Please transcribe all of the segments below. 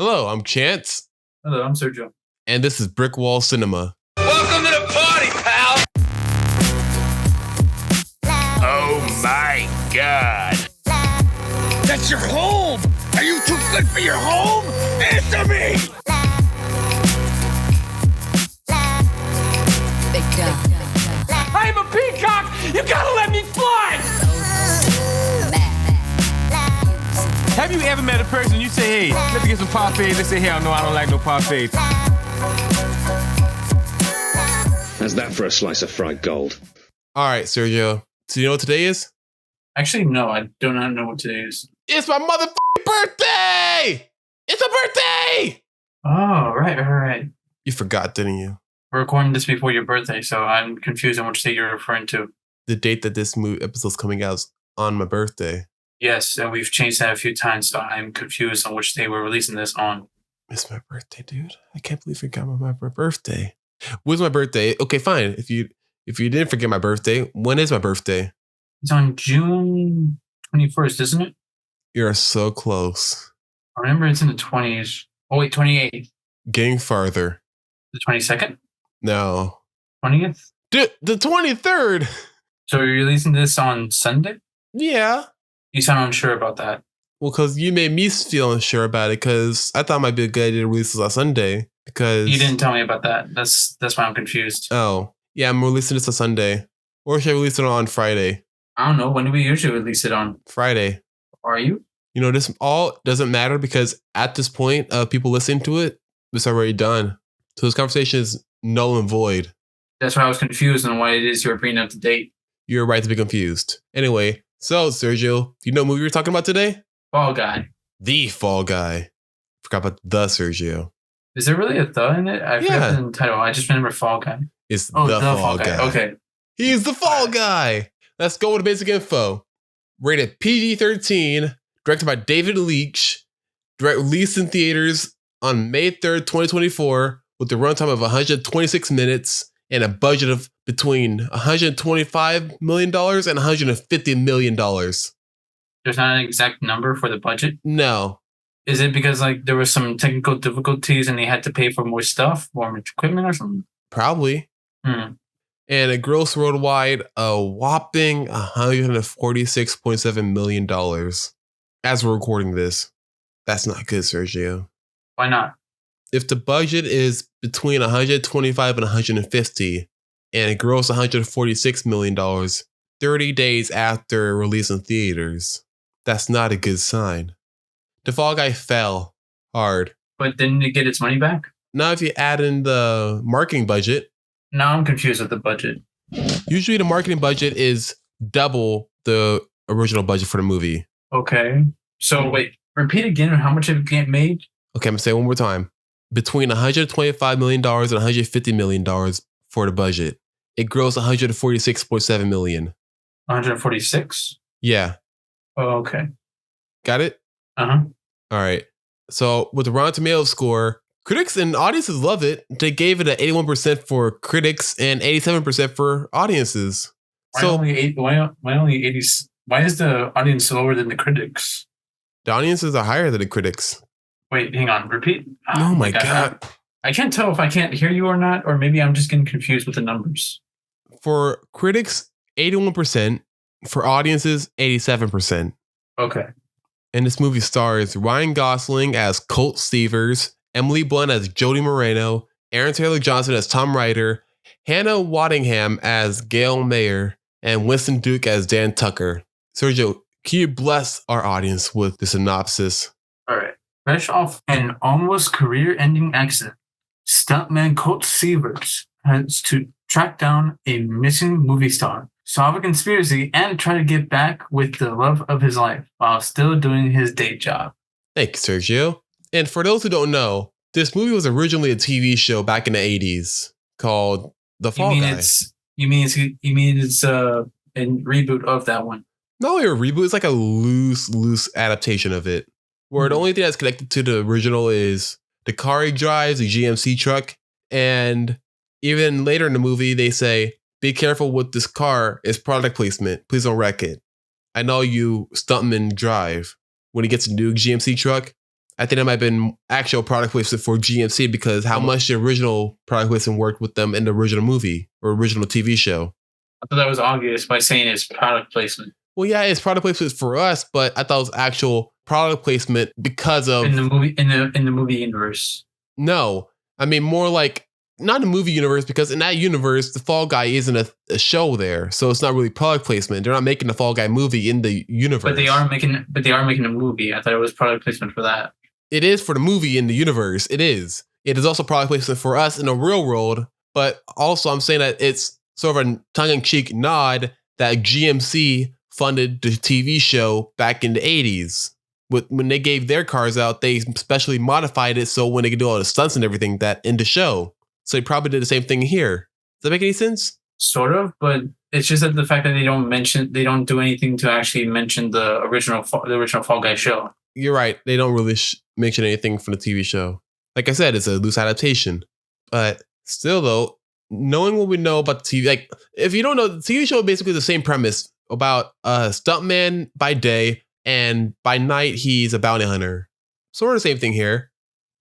Hello, I'm Chance, Hello, I'm Sergio. and this is Brick Wall Cinema. Welcome to the party, pal! Oh my god. That's your home! Are you too good for your home? Answer me! I'm a peacock! You gotta let me fly! Have you ever met a person you say, hey, let me get some parfaits? They say, hell no, I don't like no parfaits. How's that for a slice of fried gold? All right, Sergio. So you know what today is? Actually, no, I do not know what today is. It's my motherfucking birthday! It's a birthday! Oh, right. You forgot, didn't you? We're recording this before your birthday, so I'm confused on which day you're referring to. The date that this episode's coming out is on my birthday. Yes, and we've changed that a few times, so I'm confused on which day we're releasing this on. It's my birthday, dude. I can't believe you forgot my birthday. When's my birthday? Okay, fine. If you didn't forget my birthday, when is my birthday? It's on June 21st, isn't it? You're so close. I remember it's in the 20s. Oh, wait, 28th. Getting farther. The 22nd? No. 20th? Dude, the 23rd! So you're releasing this on Sunday? Yeah. You sound unsure about that. Well, because you made me feel unsure about it, because I thought it might be a good idea to release this on Sunday, because... You didn't tell me about that. That's why I'm confused. Oh. Yeah, I'm releasing this on Sunday. Or should I release it on Friday? I don't know. When do we usually release it on? Friday. Are you? You know, this all doesn't matter, because at this point of people listening to it, it's already done. So this conversation is null and void. That's why I was confused on why it is you're bringing up to date. You're right to be confused. Anyway, so Sergio, you know what movie we're talking about today? Fall Guy. The Fall Guy. Forgot about the Sergio. Is there really a "the" in it? I forgot the title. I just remember Fall Guy. It's the Fall Guy. Okay. He's the Fall Guy. Let's go with the basic info. Rated PG-13, directed by David Leitch, released in theaters on May 3rd, 2024, with a runtime of 126 minutes and a budget of between $125 million and $150 million. There's not an exact number for the budget? No. Is it because there was some technical difficulties and they had to pay for more stuff, more equipment or something? Probably. And it grossed worldwide a whopping $146.7 million. As we're recording this. That's not good, Sergio. Why not? If the budget is between 125 and 150, and it grossed $146 million 30 days after release in theaters, that's not a good sign. The Fall Guy fell hard. But didn't it get its money back? Now, if you add in the marketing budget... Now I'm confused with the budget. Usually the marketing budget is double the original budget for the movie. Okay. So wait, repeat again how much it made? Okay, I'm going to say it one more time. Between $125 million and $150 million for the budget. It grossed $146.7 million. 146? Yeah. Oh, okay. Got it? Uh-huh. All right. So with the Rotten Tomatoes score, critics and audiences love it. They gave it an 81% for critics and 87% for audiences. Why only 80? Why is the audience lower than the critics? The audiences are higher than the critics. Wait, hang on. Repeat. Oh my God. I can't tell if I can't hear you or not, or maybe I'm just getting confused with the numbers. For critics, 81%. For audiences, 87%. Okay. And this movie stars Ryan Gosling as Colt Seavers, Emily Blunt as Jodie Moreno, Aaron Taylor Johnson as Tom Ryder, Hannah Waddingham as Gail Mayer, and Winston Duke as Dan Tucker. Sergio, can you bless our audience with the synopsis? All right. Fresh off an almost career-ending accident, stuntman Colt Seavers has to track down a missing movie star, solve a conspiracy, and try to get back with the love of his life while still doing his day job. Thank you, Sergio. And for those who don't know, this movie was originally a TV show back in the 80s called The Fall Guy. You mean it's a reboot of that one? Not really a reboot, it's like a loose adaptation of it. Where the only thing that's connected to the original is the car he drives, the GMC truck. And even later in the movie, they say, be careful with this car. It's product placement. Please don't wreck it. I know you stuntmen drive. When he gets a new GMC truck, I think that might have been actual product placement for GMC because how much the original product placement worked with them in the original movie or original TV show. I thought that was obvious by saying it's product placement. Well, yeah, it's product placement for us, but I thought it was actual product placement because of in the movie universe. No, I mean more like not a movie universe because in that universe the Fall Guy isn't a show there, so it's not really product placement. They're not making the Fall Guy movie in the universe. But they are making a movie. I thought it was product placement for that. It is for the movie in the universe. It is. It is also product placement for us in the real world. But also, I'm saying that it's sort of a tongue-in-cheek nod that GMC funded the TV show back in the 80s. When they gave their cars out, they specially modified it so when they could do all the stunts and everything that in the show. So they probably did the same thing here. Does that make any sense? Sort of, but it's just that the fact that they don't do anything to actually mention the original Fall Guy show. You're right. They don't really mention anything from the TV show. Like I said, it's a loose adaptation. But still, though, knowing what we know about the TV, like if you don't know, the TV show is basically the same premise about a stuntman by day and by night he's a bounty hunter. Sort of the same thing here.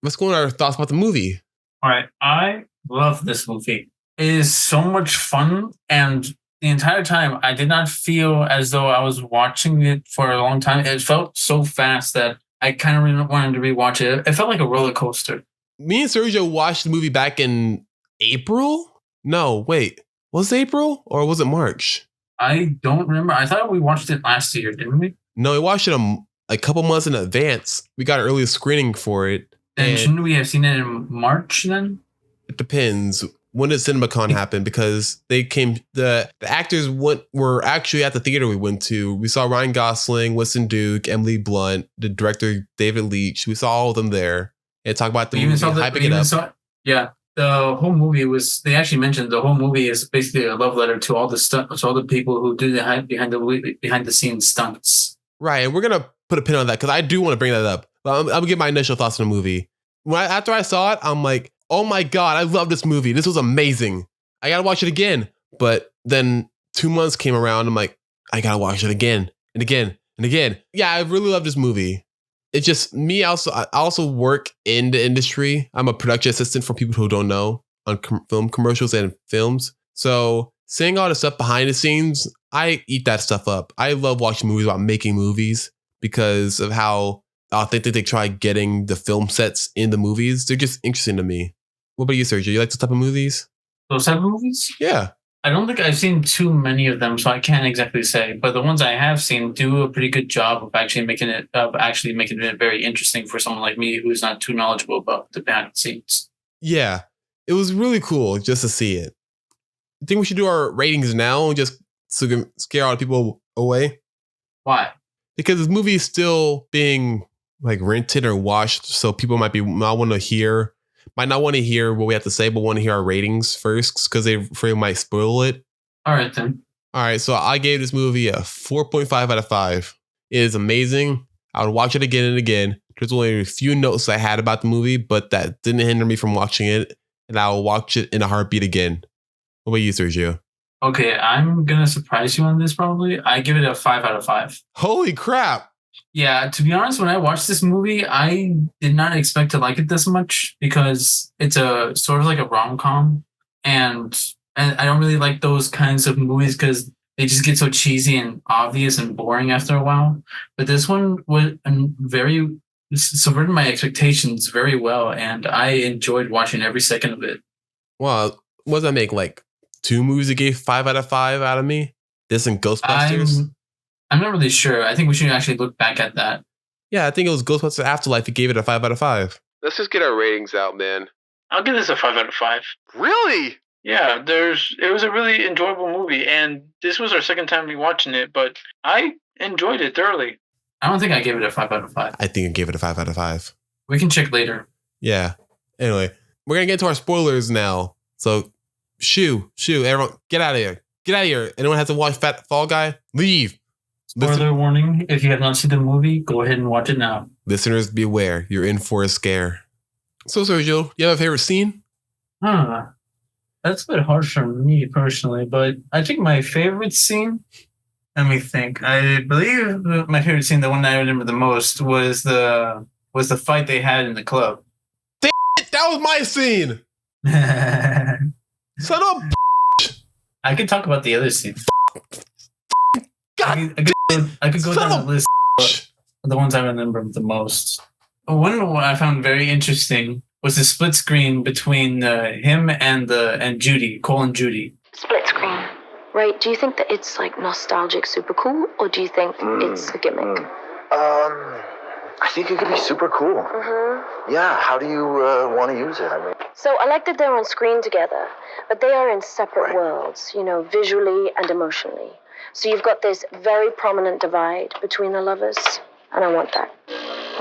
Let's go on our thoughts about the movie. All right, I love this movie. It is so much fun, and the entire time I did not feel as though I was watching it for a long time. It felt so fast that I kind of really wanted to rewatch it. It felt like a roller coaster. Me and Sergio watched the movie back in April? No, wait. Was it April or was it March? I don't remember. I thought we watched it last year, didn't we? No, we watched it a couple months in advance. We got an early screening for it. Then shouldn't we have seen it in March then? It depends. When did CinemaCon happen? Because they came, the actors were actually at the theater we went to. We saw Ryan Gosling, Winston Duke, Emily Blunt, the director David Leitch. We saw all of them there and talk about the movie, hyping it up. Yeah, the whole movie they actually mentioned the whole movie is basically a love letter to all the people who do the behind the scenes stunts. Right, and we're gonna put a pin on that because I do want to bring that up. I'm gonna give my initial thoughts on the movie. After I saw it, I'm like, oh my God, I love this movie. This was amazing. I gotta watch it again. But then 2 months came around. I'm like, I gotta watch it again and again and again. Yeah, I really love this movie. It's just me. I also work in the industry. I'm a production assistant for people who don't know on film commercials and films. So seeing all the stuff behind the scenes, I eat that stuff up. I love watching movies about making movies because of how authentic they try getting the film sets in the movies. They're just interesting to me. What about you, Sergio? You like this type of movies? Those type of movies? Yeah. I don't think I've seen too many of them, so I can't exactly say. But the ones I have seen do a pretty good job of actually making it very interesting for someone like me who's not too knowledgeable about the behind the scenes. Yeah, it was really cool just to see it. I think we should do our ratings now, just to scare all the people away. Why? Because this movie is still being like rented or watched, so people might not want to hear what we have to say, but want to hear our ratings first because they afraid we might spoil it. All right, then. All right, so I gave this movie a 4.5 out of 5. It is amazing. I would watch it again and again. There's only a few notes I had about the movie, but that didn't hinder me from watching it, and I will watch it in a heartbeat again. What about you, Sergio? Okay, I'm going to surprise you on this probably. I give it a 5 out of 5. Holy crap. Yeah, to be honest, when I watched this movie, I did not expect to like it this much because it's a sort of like a rom-com, and I don't really like those kinds of movies because they just get so cheesy and obvious and boring after a while. But this one was subverted my expectations very well, and I enjoyed watching every second of it. Wow, what does that make? Like 2 movies that gave 5 out of 5 out of me? This and Ghostbusters? I'm not really sure. I think we should actually look back at that. Yeah, I think it was Ghostbusters Afterlife. It gave it a 5 out of 5. Let's just get our ratings out, man. I'll give this a 5 out of 5. Really? Yeah, it was a really enjoyable movie, and this was our second time rewatching it, but I enjoyed it thoroughly. I don't think I gave it a 5 out of 5. I think I gave it a 5 out of 5. We can check later. Yeah. Anyway, we're going to get to our spoilers now. So, shoo, everyone, get out of here. Get out of here. Anyone has to watch Fall Guy? Leave. Spoiler warning, if you have not seen the movie, go ahead and watch it now. Listeners, beware. You're in for a scare. So, Sergio, you have a favorite scene? That's a bit harsh for me personally, but I think my favorite scene, let me think. I believe my favorite scene, the one I remember the most, was was the fight they had in the club. That was my scene. I Son of could talk about the other scene. God. I could go Son down of the list of the ones I remember the most. One I found very interesting was the split screen between him and Judy, Cole and Judy. Split screen. Right, do you think that it's like nostalgic, super cool, or do you think it's a gimmick? I think it could be super cool. Mm-hmm. Yeah, how do you want to use it? I mean, So I like that they're on screen together, but they are in separate worlds, visually and emotionally. So you've got this very prominent divide between the lovers, and I want that.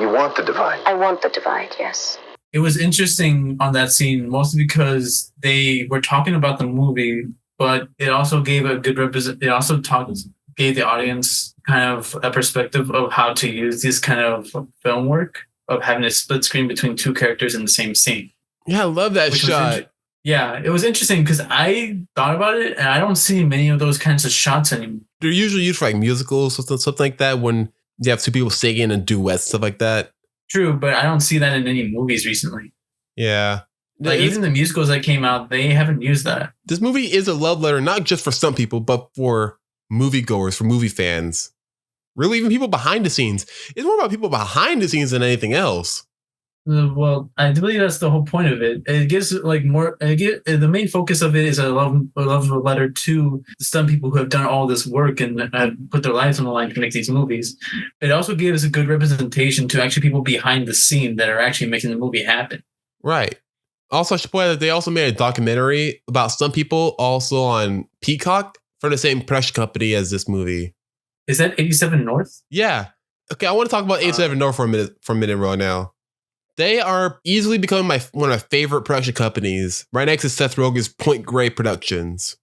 you want the divide. I want the divide, yes. It was interesting on that scene, mostly because they were talking about the movie, but it also gave a good It also gave the audience kind of a perspective of how to use this kind of film work of having a split screen between two characters in the same scene. Yeah, I love that shot. Yeah, it was interesting because I thought about it and I don't see many of those kinds of shots anymore. They're usually used for like musicals, something like that, when you have two people singing and duets, stuff like that. True, but I don't see that in any movies recently. Yeah. Like even the musicals that came out, they haven't used that. This movie is a love letter, not just for some people, but for moviegoers, for movie fans. Really, even people behind the scenes. It's more about people behind the scenes than anything else. Well, I believe that's the whole point of it. It gives like more. The main focus of it is a love letter to the stunt people who have done all this work and have put their lives on the line to make these movies. It also gives a good representation to actually people behind the scene that are actually making the movie happen. Right. Also, I should point out that they also made a documentary about stunt people, also on Peacock, for the same production company as this movie. Is that 87 North? Yeah. Okay, I want to talk about 87 North for a minute right now. They are easily becoming one of my favorite production companies, right next to Seth Rogen's Point Grey Productions,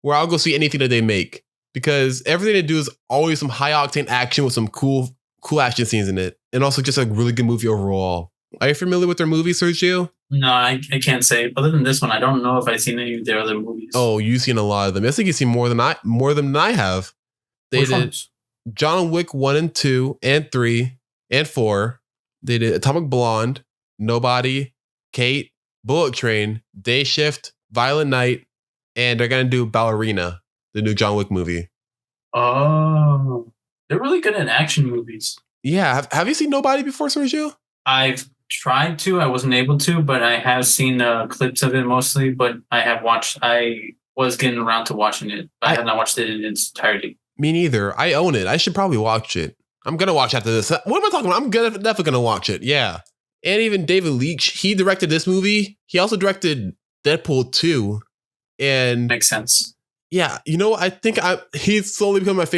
where I'll go see anything that they make, because everything they do is always some high octane action with some cool action scenes in it, and also just a really good movie overall. Are you familiar with their movies, Sergio? No, I can't say. Other than this one, I don't know if I've seen any of their other movies. Oh, you've seen a lot of them. I think you've seen more than I have. They Which did ones? John Wick 1 and 2 and 3 and 4. They did Atomic Blonde, Nobody, Kate, Bullet Train, Day Shift, Violent Night, and they're going to do Ballerina, the new John Wick movie. Oh, they're really good at action movies. Yeah. Have you seen Nobody before, Sergio? I've tried to. I wasn't able to, but I have seen clips of it mostly. But I was getting around to watching it. I have not watched it in its entirety. Me neither. I own it. I should probably watch it. I'm going to watch after this. What am I talking about? I'm definitely going to watch it. Yeah. And even David Leitch, he directed this movie. He also directed Deadpool 2. And Makes sense. yeah, I think he's slowly become one of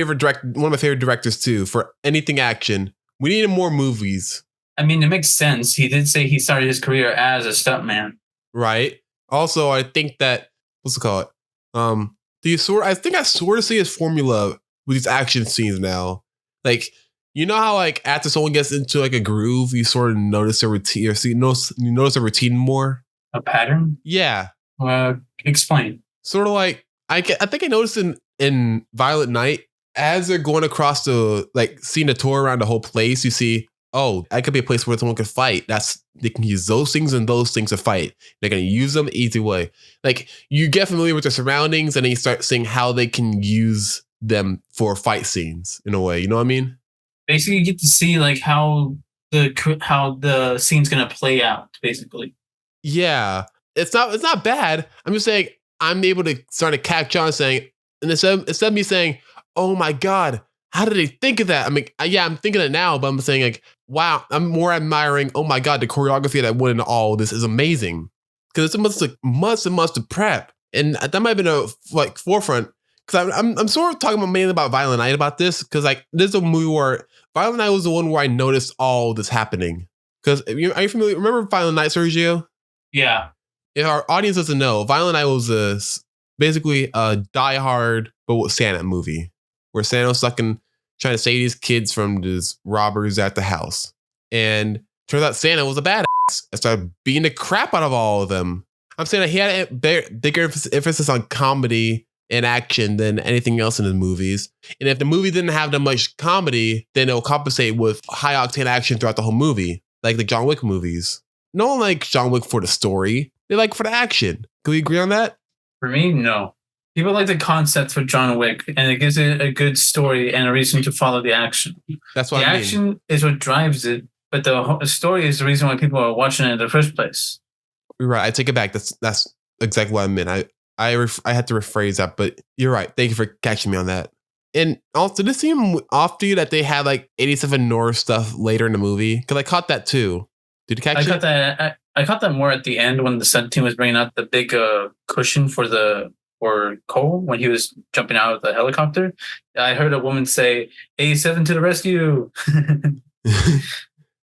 my favorite directors too, for anything action. We need more movies. I mean, it makes sense. He did say he started his career as a stuntman. Right. Also, I think that, what's it called? I think I sort of see his formula with these action scenes now. Like, you know how like after someone gets into like a groove, you sort of notice a routine, or you notice a routine more. A pattern? Yeah. Explain. Sort of like I think I noticed in Violent Night, as they're going across seeing a tour around the whole place, you see, oh, that could be a place where someone could fight. They can use those things and those things to fight. They're gonna use them easy way. Like you get familiar with their surroundings, and then you start seeing how they can use them for fight scenes in a way. You know what I mean? Basically, you get to see like how the scene's gonna play out. Basically, yeah, it's not bad. I'm just saying I'm able to start to catch on, saying, and instead of me saying, "Oh my god, how did they think of that?" I mean, yeah, I'm thinking it now, but I'm saying like, "Wow," I'm more admiring. Oh my god, the choreography that went into all this is amazing, because it's months and months to prep, and that might have been a forefront. Because I'm sort of talking mainly about Violent Night about this, because like this is a movie where Violent Night was the one where I noticed all this happening. Because are you familiar? Remember Violent Night, Sergio? yeah. If our audience doesn't know, Violent Night was basically a Die Hard but with Santa movie, where Santa's trying to save these kids from these robbers at the house, and turns out Santa was a badass and started beating the crap out of all of them. I'm saying that he had a bigger emphasis on comedy and action than anything else in the movies. And if the movie didn't have that much comedy, then it'll compensate with high octane action throughout the whole movie. like the John Wick movies. No one likes John Wick for the story. They like for the action. Can we agree on that? For me, no. People like the concept for John Wick, and it gives it a good story and a reason to follow the action. That's what The I mean. action is what drives it, but the story is the reason why people are watching it in the first place. You're right. I take it back. That's exactly what I meant. I had to rephrase that, but you're right. Thank you for catching me on that. And also, did it seem off to you that they had like 87 North stuff later in the movie? Because I caught that too. Did you catch it? I caught that more at the end when the stunt team was bringing out the big cushion for Cole when he was jumping out of the helicopter. I heard a woman say, "87 to the rescue."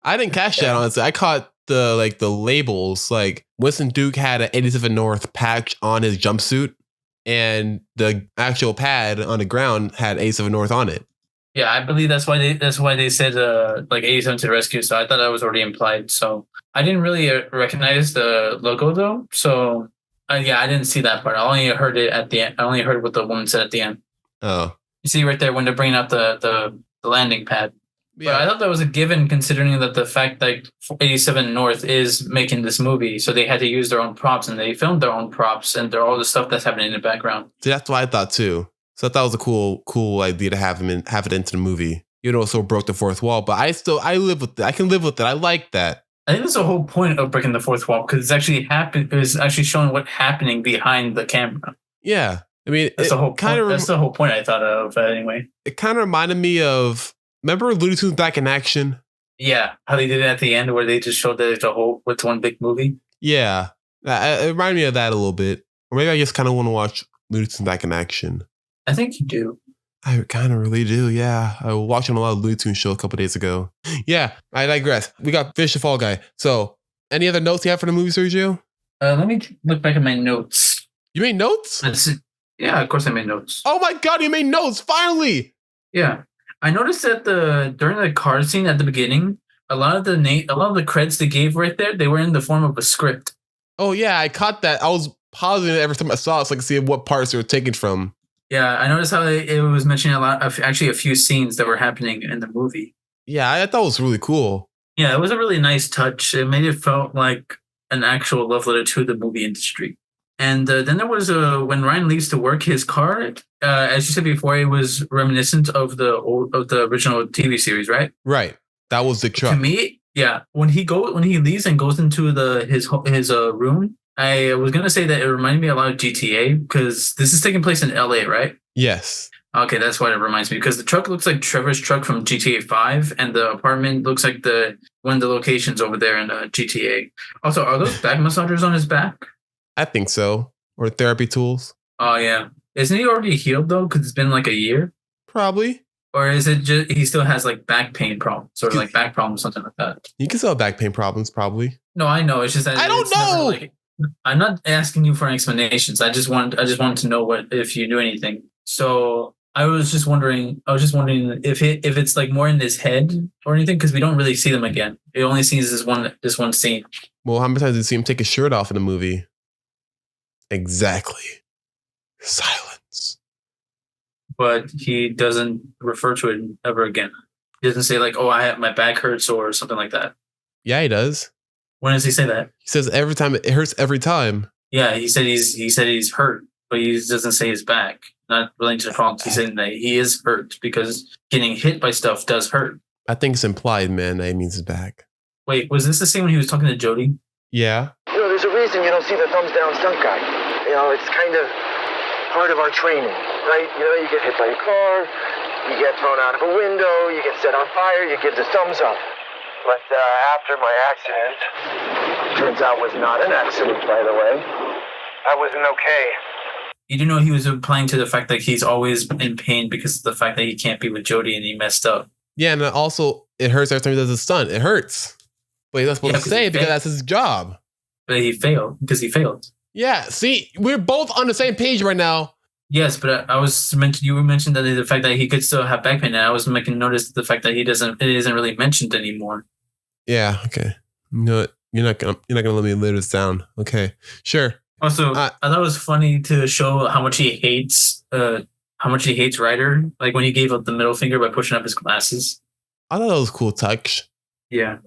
I didn't catch that, honestly. I caught the labels. Like Winston Duke had an 87 North patch on his jumpsuit, and the actual pad on the ground had 87 North on it. Yeah, I believe that's why they said like 87 to the rescue. So I thought that was already implied. So I didn't really recognize the logo though. So yeah, I didn't see that part. I only heard it at the end. I only heard what the woman said at the end. Oh, you see right there when they're bringing out the landing pad. Yeah. But I thought that was a given considering that the fact that 87 North is making this movie, so they had to use their own props and they filmed their own props and all the stuff that's happening in the background. See, that's what I thought too. So I thought it was a cool idea to have it into the movie. You know, so broke the fourth wall, but I live with it. I can live with it. I like that. I think that's the whole point of breaking the fourth wall because it's actually it's actually showing what's happening behind the camera. Yeah, I mean, that's the whole point. That's the whole point I thought of anyway. It kind of reminded me of, remember Looney Tunes Back in Action? Yeah, how they did it at the end where they just showed that it's one big movie. Yeah, it reminded me of that a little bit. Or maybe I just kind of want to watch Looney Tunes Back in Action. I think you do. I kind of really do, yeah. I was watching a lot of Looney Tunes show a couple days ago. Yeah, I digress. We got Fish the Fall Guy. So, any other notes you have for the movie, Sergio? Let me look back at my notes. You made notes? Yeah, of course I made notes. Oh my god, you made notes! Finally! Yeah, I noticed that during the car scene at the beginning, a lot of the credits they gave right there, they were in the form of a script. Oh yeah, I caught that. I was pausing it every time I saw it so I could see what parts they were taken from. Yeah, I noticed how it was mentioning a few scenes that were happening in the movie. Yeah, I thought it was really cool. Yeah, it was a really nice touch. It made it felt like an actual love letter to the movie industry. And then there was when Ryan leaves to work, his car, as you said before, it was reminiscent of the original TV series, right? Right. That was the truck. To me, yeah. When he leaves and goes into his room, I was gonna say that it reminded me a lot of GTA because this is taking place in LA, right? Yes. Okay, that's what it reminds me because the truck looks like Trevor's truck from GTA 5, and the apartment looks like one of the locations over there in GTA. Also, are those back massagers on his back? I think so. Or therapy tools. Oh yeah, isn't he already healed though? Because it's been like a year. Probably. Or is it just he still has like back pain problems or like back problems, something like that? You can still have back pain problems, probably. No, I know. It's just that I don't know. I'm not asking you for explanations. I just wanted to know if you knew anything. So I was just wondering if it's like more in his head or anything because we don't really see them again. It only sees this one scene. Well, how many times did you see him take his shirt off in the movie? Exactly. Silence. But he doesn't refer to it ever again. He doesn't say like, "Oh, my back hurts" or something like that. Yeah, he does. When does he say that? He says every time it hurts every time. Yeah, he said he's hurt, but he doesn't say his back. Not relating to the problems. He's saying that he is hurt because getting hit by stuff does hurt. I think it's implied, man, that he means his back. Wait, was this the scene when he was talking to Jody? Yeah. You know, there's a reason you don't see the thumbs down stunt guy. You know, it's kind of part of our training, right? You know, you get hit by a car, you get thrown out of a window, you get set on fire, you give the thumbs up. But after my accident, turns out was not an accident, by the way. I wasn't okay. You do know he was implying to the fact that he's always in pain because of the fact that he can't be with Jody and he messed up. Yeah, and also it hurts every time he does a stunt. It hurts. But he's not supposed to say it because that's his job. But he failed because he failed. Yeah, see, we're both on the same page right now. Yes, but you mentioned that the fact that he could still have back pain, and I was making notice the fact that it isn't really mentioned anymore. Yeah, okay. No, you're not gonna let me live this down. Okay, sure. Also, I thought it was funny to show how much he hates Ryder. Like when he gave up the middle finger by pushing up his glasses. I thought that was a cool touch. Yeah,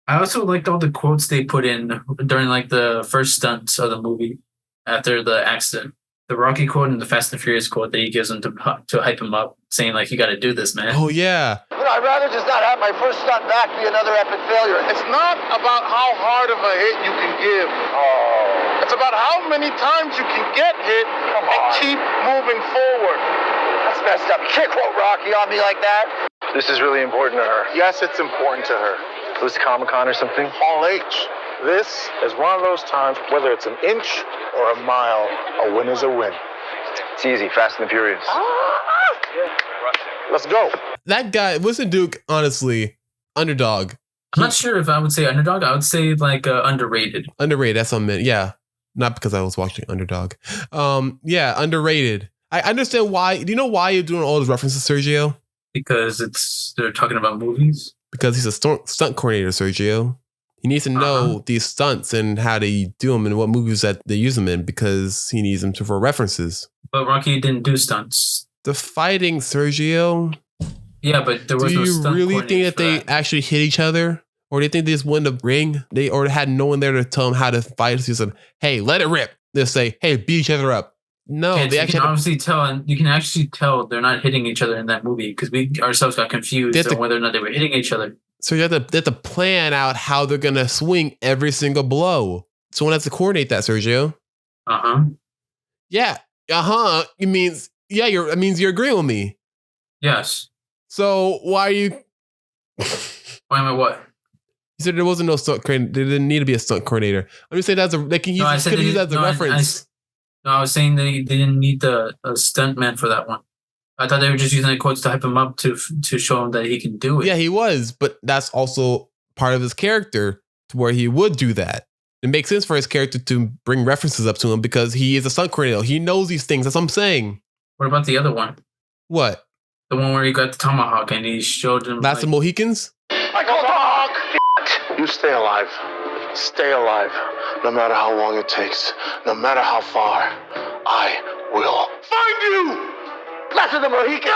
I also liked all the quotes they put in during like the first stunts of the movie after the accident. The Rocky quote and the Fast and Furious quote that he gives him to hype him up, saying like, "You got to do this, man." Oh yeah. I'd rather just not have my first stunt back be another epic failure. It's not about how hard of a hit you can give. Oh. It's about how many times you can get hit and keep moving forward. That's messed up. You can't quote Rocky on me like that. This is really important to her. Yes, it's important to her. Was it Comic-Con or something? Paul H. This is one of those times, whether it's an inch or a mile, a win is a win. It's easy. Fast and the Furious. Let's go. That guy, Winston Duke, honestly, underdog. I'm not sure if I would say underdog. I would say like underrated. Underrated, that's what I meant. Yeah. Not because I was watching Underdog. Yeah, underrated. I understand why. Do you know why you're doing all those references, Sergio? Because they're talking about movies. Because he's a stunt coordinator, Sergio. He needs to know these stunts and how they do them and what movies that they use them in because he needs them for references. But Rocky didn't do stunts. The fighting, Sergio. Yeah, but there was no stunt. Do you really think that they actually hit each other? Or do you think they just won the ring? They or had no one there to tell them how to fight? So said, hey, let it rip. They'll say, hey, beat each other up. No, they actually you can actually tell they're not hitting each other in that movie because we ourselves got confused on whether or not they were hitting each other. So they have to plan out how they're gonna swing every single blow. Someone has to coordinate that, Sergio. Yeah. It means it means you're agreeing with me. Yes. So why are you? Why am I what? You said there wasn't no stunt coordinator. There didn't need to be a stunt coordinator. I'm just saying they can use that as a reference. I was saying they didn't need a stuntman for that one. I thought they were just using the quotes to hype him up to show him that he can do it. Yeah, he was, but that's also part of his character to where he would do that. It makes sense for his character to bring references up to him because he is a stunt coordinator. He knows these things. That's what I'm saying. What about the other one? What? The one where he got the tomahawk and he showed him. Last of Mohicans? I call tomahawk. You stay alive. Stay alive. No matter how long it takes. No matter how far. I will find you. Last of the Mohicans.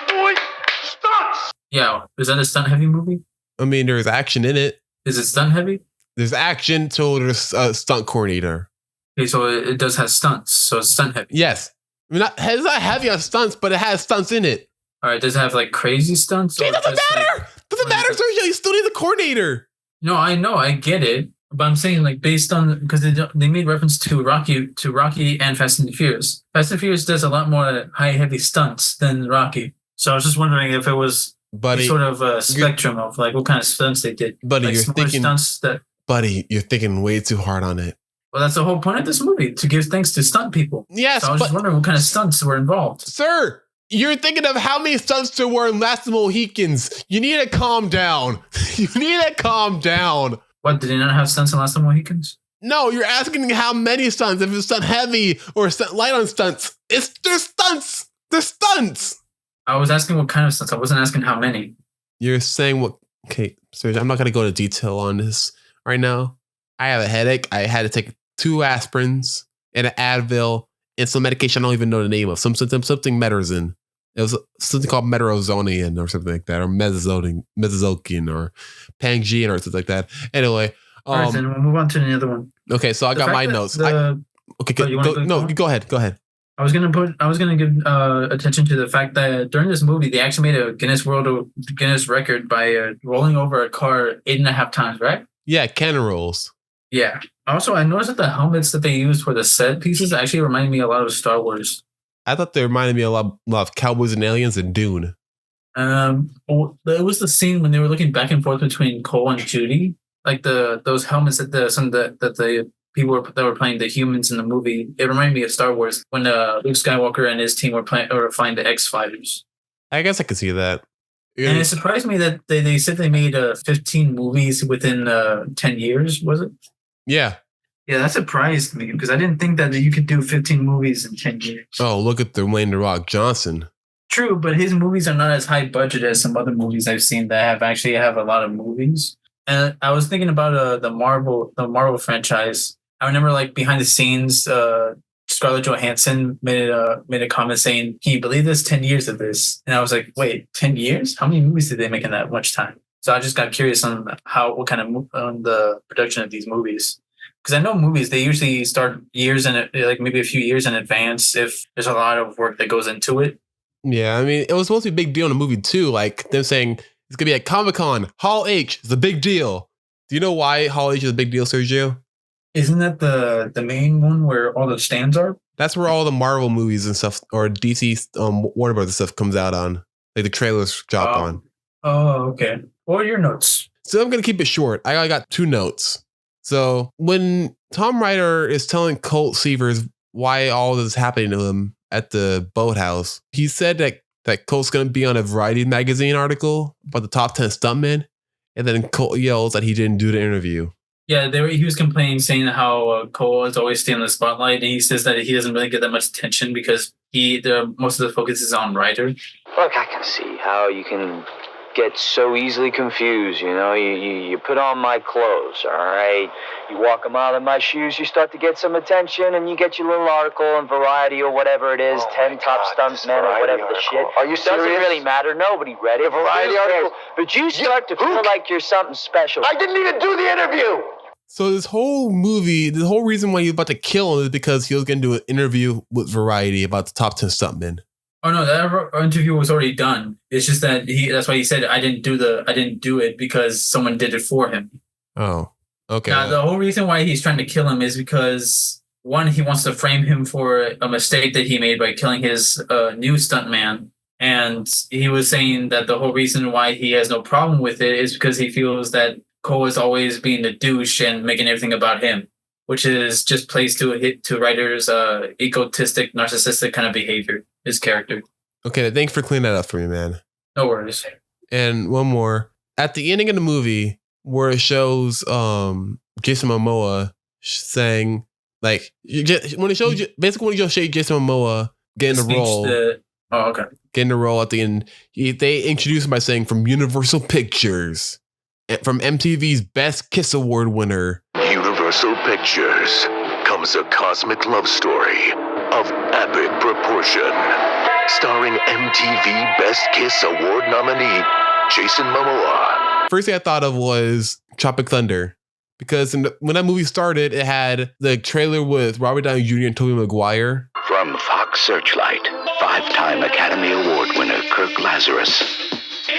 Boy, stunts. Yeah, is that a stunt heavy movie? I mean, there's action in it. Is it stunt heavy? There's action, so there's a stunt coordinator. Okay, so it does have stunts, so it's stunt heavy. Yes. I mean, it's not heavy on stunts, but it has stunts in it. All right, does it have like crazy stunts? It doesn't matter. Doesn't matter, Sergio. You still need the coordinator. No, I know, I get it, but I'm saying like based on because they made reference to Rocky and Fast and the Furious. Fast and the Furious does a lot more high heavy stunts than Rocky. So I was just wondering if it was sort of a spectrum of like what kind of stunts they did. Buddy, like you're thinking stunts that. Buddy, you're thinking way too hard on it. Well, that's the whole point of this movie, to give thanks to stunt people. Yes, so I was just wondering what kind of stunts were involved. Sir, you're thinking of how many stunts there were in Last of the Mohicans. You need to calm down. You need to calm down. What, did they not have stunts in Last of the Mohicans? No, you're asking how many stunts, if it's stunt heavy or stunt light on stunts. There's stunts. There's stunts. I was asking what kind of stunts. I wasn't asking how many. You're saying what? Okay, Sergio, I'm not going to go into detail on this right now. I have a headache. I had to take 2 aspirins and an Advil and some medication I don't even know the name of. Something Metazin. It was something called Metarozonian or something like that, or Mesozokian or Pangean or something like that. Anyway. All right, then we'll move on to the other one. Okay, so I got my notes. Go ahead. I was gonna give attention to the fact that during this movie, they actually made a Guinness record by rolling over a car 8.5 times, right? Yeah, cannon rolls. Yeah. Also, I noticed that the helmets that they used for the set pieces actually reminded me a lot of Star Wars. I thought they reminded me a lot of Cowboys and Aliens and Dune. It was the scene when they were looking back and forth between Cole and Judy, like those helmets that the people that were playing the humans in the movie. It reminded me of Star Wars when Luke Skywalker and his team were flying the X fighters. I guess I could see that. And it surprised me that they said they made 15 movies within 10 years. Was it? Yeah. Yeah, that surprised me because I didn't think that you could do 15 movies in 10 years. Oh, look at Dwayne "The Rock" Johnson. True, but his movies are not as high budget as some other movies I've seen that have a lot of movies. And I was thinking about the Marvel franchise. I remember like behind the scenes, Scarlett Johansson made a comment saying, "Can you believe this? 10 years of this?" And I was like, "Wait, 10 years? How many movies did they make in that much time?" So I just got curious on what kind of on the production of these movies. Because I know movies, they usually start years like maybe a few years in advance if there's a lot of work that goes into it. Yeah, I mean, it was supposed to be a big deal in the movie too. Like them saying it's gonna be at Comic-Con, Hall H is a big deal. Do you know why Hall H is a big deal, Sergio? Isn't that the main one where all the stands are? That's where all the Marvel movies and stuff, or DC Warner Brothers stuff comes out on. Like the trailers drop on. Oh, okay. What are your notes? So I'm gonna keep it short. I got 2 notes. So when Tom Ryder is telling Colt Seavers why all this is happening to him at the boathouse, he said that Colt's gonna be on a Variety magazine article about the top 10 stuntmen, and then Colt yells that he didn't do the interview. Yeah, he was complaining, saying how Cole is always staying in the spotlight, and he says that he doesn't really get that much attention because most of the focus is on Ryder. Look, I can see how you can get so easily confused, you know. You put on my clothes, all right? You walk a mile in my shoes, you start to get some attention, and you get your little article in Variety or whatever it is, 10 top stuntmen or whatever the shit. Are you serious? Doesn't really matter. Nobody read it. The Variety article? But you start to feel like you're something special. I didn't even do the interview! So this whole movie, the whole reason why he was about to kill him is because he was going to do an interview with Variety about the top 10 stuntmen. Oh no, that interview was already done. It's just that that's why he said I didn't do it because someone did it for him. Oh, okay. Now the whole reason why he's trying to kill him is because one, he wants to frame him for a mistake that he made by killing his new stuntman. And he was saying that the whole reason why he has no problem with it is because he feels that Cole is always being the douche and making everything about him, which is just plays to Ryder's egotistic, narcissistic kind of behavior, his character. Okay, thanks for cleaning that up for me, man. No worries. And one more. At the ending of the movie, where it shows Jason Momoa saying, like, when it shows basically when you show Jason Momoa getting the role. Getting the role at the end, they introduce him by saying, from Universal Pictures, from MTV's Best Kiss Award winner. Universal Pictures comes a cosmic love story of epic proportion, starring MTV Best Kiss Award nominee Jason Momoa. First thing I thought of was Tropic Thunder, because when that movie started, it had the trailer with Robert Downey Jr. and Tobey Maguire. From Fox Searchlight, 5-time Academy Award winner Kirk Lazarus,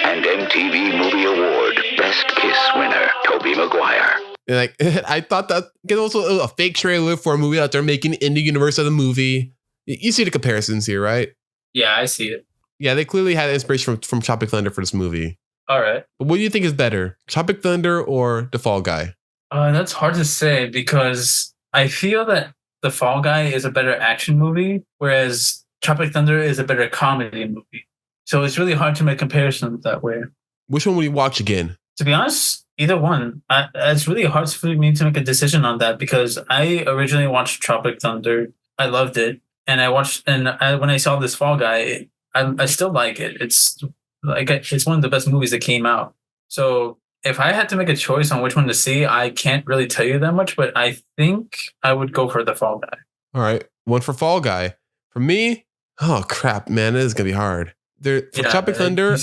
and MTV Movie Award Best Kiss winner Tobey Maguire. And like, I thought that because also a fake trailer for a movie that they're making in the universe of the movie. You see the comparisons here, right? Yeah, I see it. Yeah, they clearly had inspiration from Tropic Thunder for this movie. All right. But what do you think is better, Tropic Thunder or The Fall Guy? That's hard to say because I feel that The Fall Guy is a better action movie, whereas Tropic Thunder is a better comedy movie. So it's really hard to make comparisons that way. Which one will you watch again? To be honest, either one. It's really hard for me to make a decision on that because I originally watched Tropic Thunder. I loved it. And when I saw this Fall Guy, I still like it. It's one of the best movies that came out. So if I had to make a choice on which one to see, I can't really tell you that much, but I think I would go for The Fall Guy. All right. One for Fall Guy. For me, oh crap, man, this is going to be hard. For Tropic Thunder,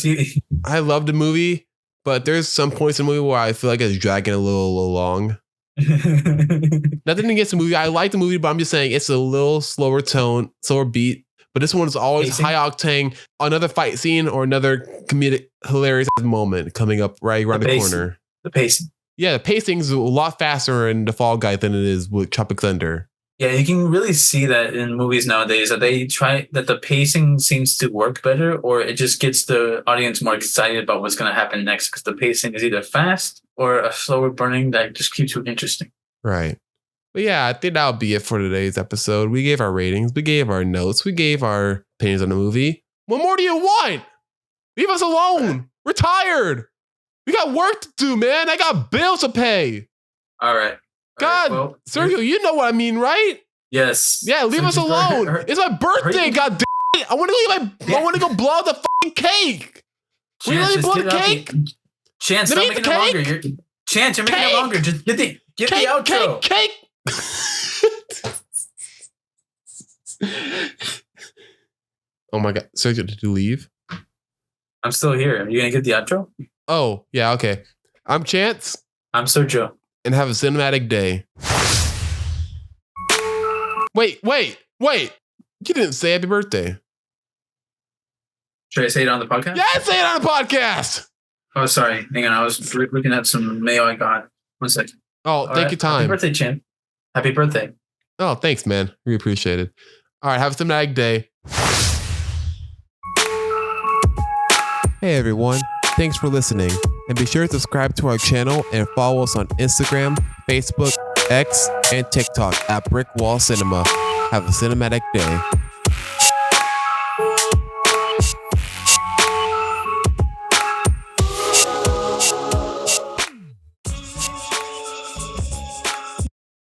I love the movie, but there's some points in the movie where I feel like it's dragging a little long. Nothing against the movie. I like the movie, but I'm just saying it's a little slower tone, slower beat. But this one is always high octane. Another fight scene or another comedic, hilarious moment coming up right around the corner. The pacing. Yeah, the pacing is a lot faster in The Fall Guy than it is with Tropic Thunder. Yeah, you can really see that in movies nowadays that the pacing seems to work better, or it just gets the audience more excited about what's going to happen next because the pacing is either fast or a slower burning that just keeps you interesting. Right. But yeah, I think that'll be it for today's episode. We gave our ratings, we gave our notes, we gave our opinions on the movie. What more do you want? Leave us alone. We're tired. We got work to do, man. I got bills to pay. All right. God, Sergio, you know what I mean, right? Yes. Yeah, leave us alone. It's my birthday, god damn it. I want to go blow out the fucking cake. We really blow the cake? Chance, stop making it longer. Chance, you're making it longer. Just get the outro. Cake. Oh my god. Sergio, did you leave? I'm still here. Are you going to get the outro? Oh, yeah, okay. I'm Chance. I'm Sergio. And have a cinematic day. Wait. You didn't say happy birthday. Should I say it on the podcast? Yeah, say it on the podcast. Oh, sorry. Hang on. I was looking at some mail I got. 1 second. Oh, take your time. Happy birthday, Chin. Happy birthday. Oh, thanks, man. We appreciate it. All right, have a cinematic day. Hey, everyone. Thanks for listening. And be sure to subscribe to our channel and follow us on Instagram, Facebook, X, and TikTok at Brick Wall Cinema. Have a cinematic day.